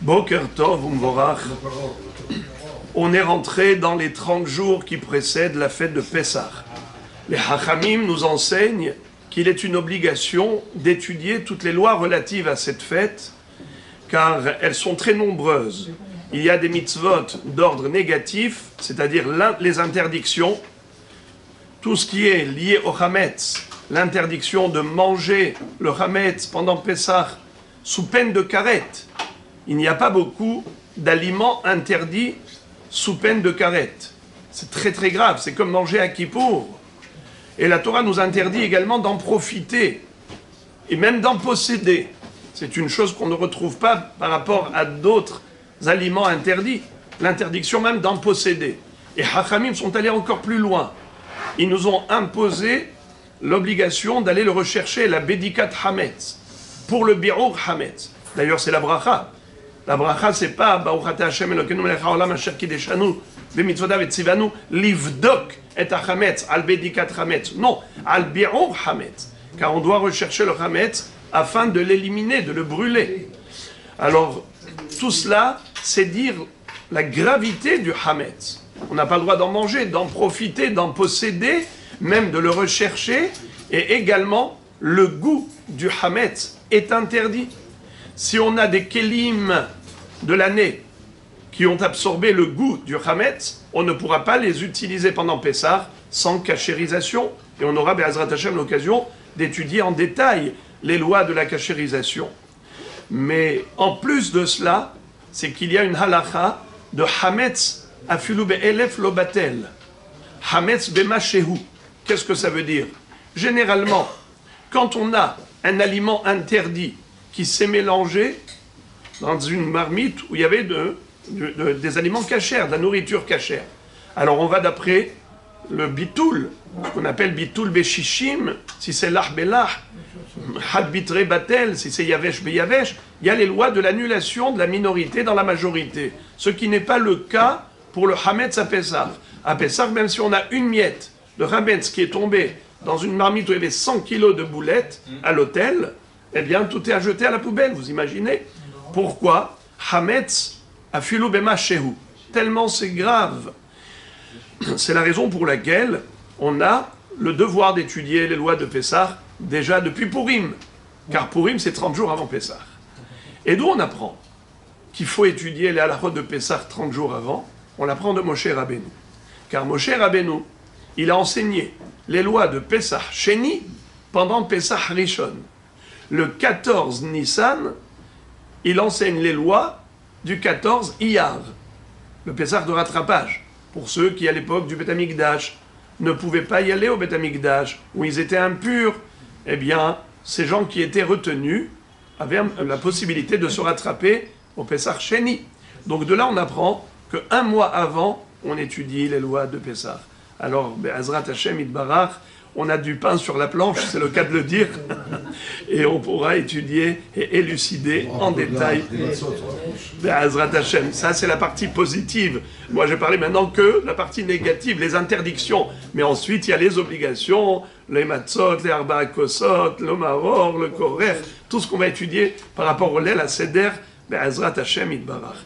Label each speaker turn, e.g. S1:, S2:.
S1: Boker Tov Umvorach. On est rentré dans les 30 jours qui précèdent la fête de Pessah. Les Hachamim nous enseignent qu'il est une obligation d'étudier toutes les lois relatives à cette fête, car elles sont très nombreuses. Il y a des mitzvot d'ordre négatif, c'est-à-dire les interdictions, tout ce qui est lié au Hametz, l'interdiction de manger le Hametz pendant Pessah sous peine de karet. Il n'y a pas beaucoup d'aliments interdits sous peine de karet. C'est très très grave, c'est comme manger à Kippour. Et la Torah nous interdit également d'en profiter, et même d'en posséder. C'est une chose qu'on ne retrouve pas par rapport à d'autres aliments interdits. L'interdiction même d'en posséder. Et Hachamim sont allés encore plus loin. Ils nous ont imposé l'obligation d'aller le rechercher, la Bédikat Hametz, pour le Bi'ur Hametz. D'ailleurs, c'est la bracha. La bracha, c'est pas Baruch Ata Hashem Elokeinu melech haolam asher kideshanu v'mitzvotav etzivanu livdok et hametz al Bédikat Hametz. Non, al Bi'ur Hametz. Car on doit rechercher le Hametz afin de l'éliminer, de le brûler. Alors, tout cela, c'est dire la gravité du Hametz. On n'a pas le droit d'en manger, d'en profiter, d'en posséder, même de le rechercher, et également, le goût du Hametz est interdit. Si on a des kélim de l'année qui ont absorbé le goût du Hametz, on ne pourra pas les utiliser pendant Pessah sans cachérisation, et on aura, Be'ezrat Hashem, l'occasion d'étudier en détail les lois de la cachérisation. Mais en plus de cela, c'est qu'il y a une halacha de Hametz afilu be'elef lo batel. Hametz b'mashehu. Qu'est-ce que ça veut dire? Généralement, quand on a un aliment interdit qui s'est mélangé dans une marmite où il y avait des aliments cachers, de la nourriture cachère, alors on va d'après le bitoul, ce qu'on appelle bitoul beshishim, si c'est lach belach, had bitre batel, si c'est yavesh beyavesh, il y a les lois de l'annulation de la minorité dans la majorité. Ce qui n'est pas le cas pour le Hametz à Pessah. À Pessah, même si on a une miette de Hametz qui est tombée dans une marmite où il y avait 100 kilos de boulettes à l'hôtel, eh bien tout est à jeter à la poubelle, vous imaginez? Pourquoi? Hametz afilu b'mashehu. Tellement c'est grave. C'est la raison pour laquelle on a le devoir d'étudier les lois de Pessah déjà depuis Purim. Car Purim, c'est 30 jours avant Pessah. Et d'où on apprend qu'il faut étudier les halachot de Pessah 30 jours avant? On l'apprend de Moshe Rabbeinu. Car Moshe Rabbeinu, il a enseigné les lois de Pessah Sheni pendant Pessah Rishon. Le 14 Nissan, il enseigne les lois du 14 Iyar, le Pessah de rattrapage. Pour ceux qui, à l'époque du Beth Amikdash, ne pouvaient pas y aller au Beth Amikdash, où ils étaient impurs, eh bien, ces gens qui étaient retenus avaient la possibilité de se rattraper au Pessah Sheni. Donc de là, on apprend qu'un mois avant, on étudie les lois de Pessah. Alors, Be'ezrat Hashem Yitbarach, on a du pain sur la planche, c'est le cas de le dire, et on pourra étudier et élucider en détail. Be'ezrat Hashem, ça c'est la partie positive. Moi j'ai parlé maintenant que la partie négative, les interdictions. Mais ensuite il y a les obligations, les matzot, les arba kosot, le maror, le korer, tout ce qu'on va étudier par rapport au lel à seder, Be'ezrat Hashem Yitbarach.